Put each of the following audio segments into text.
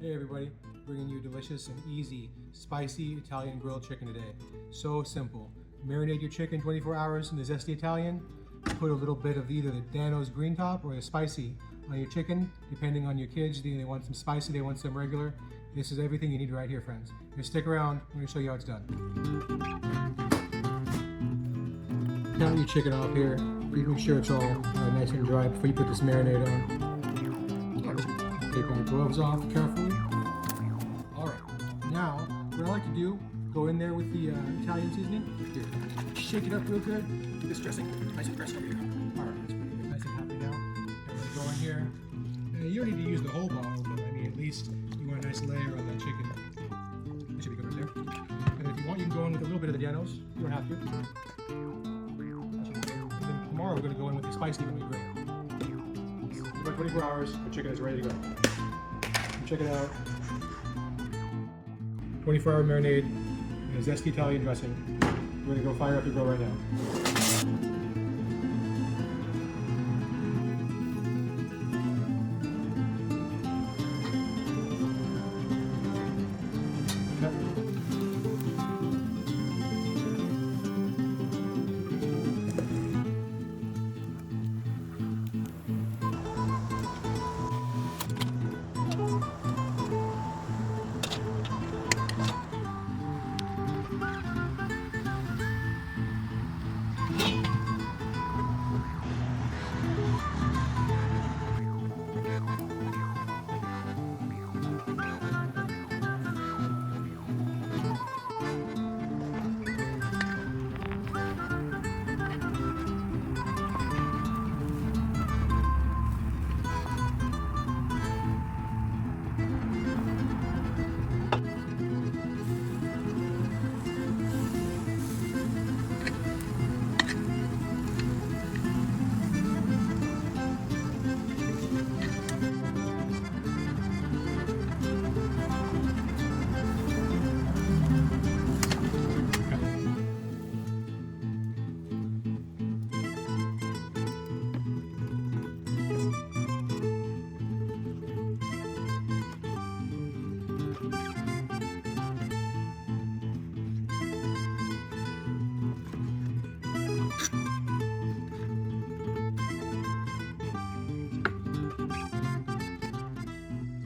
Hey everybody, bringing you delicious and easy, spicy Italian grilled chicken today. So simple. Marinate your chicken 24 hours in the zesty Italian. Put a little bit of either the Dano's green top or the spicy on your chicken, depending on your kids. They want some spicy, they want some regular. This is everything you need right here, friends. Just stick around, I'm gonna show you how it's done. Count your chicken off here. Make sure it's all nice and dry before you put this marinade on. Take all the gloves off carefully. Alright, now what I like to do, go in there with the Italian seasoning. Here, shake it up real good. Get this dressing nice and fresh over here. Alright, that's pretty good. Nice and happy now. I'm going to go in here. You don't need to use the whole bottle, but I mean, at least you want a nice layer on that chicken. That should be good right there. And if you want, you can go in with a little bit of the Dano's. You don't have to. And then tomorrow we're going to go in with the spicy when we grill. About 24 hours, the chicken is ready to go. Check it out. 24-hour marinade and a zesty Italian dressing. We're going to go fire up the grill right now.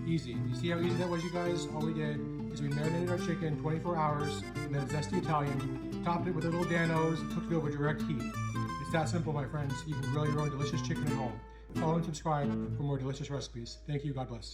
Easy. You see how easy that was, you guys? All we did is we marinated our chicken 24 hours, and then a zesty Italian, topped it with a little Dano's, cooked it over direct heat. It's that simple, my friends. You can grill your own delicious chicken at home. Follow and subscribe for more delicious recipes. Thank you. God bless.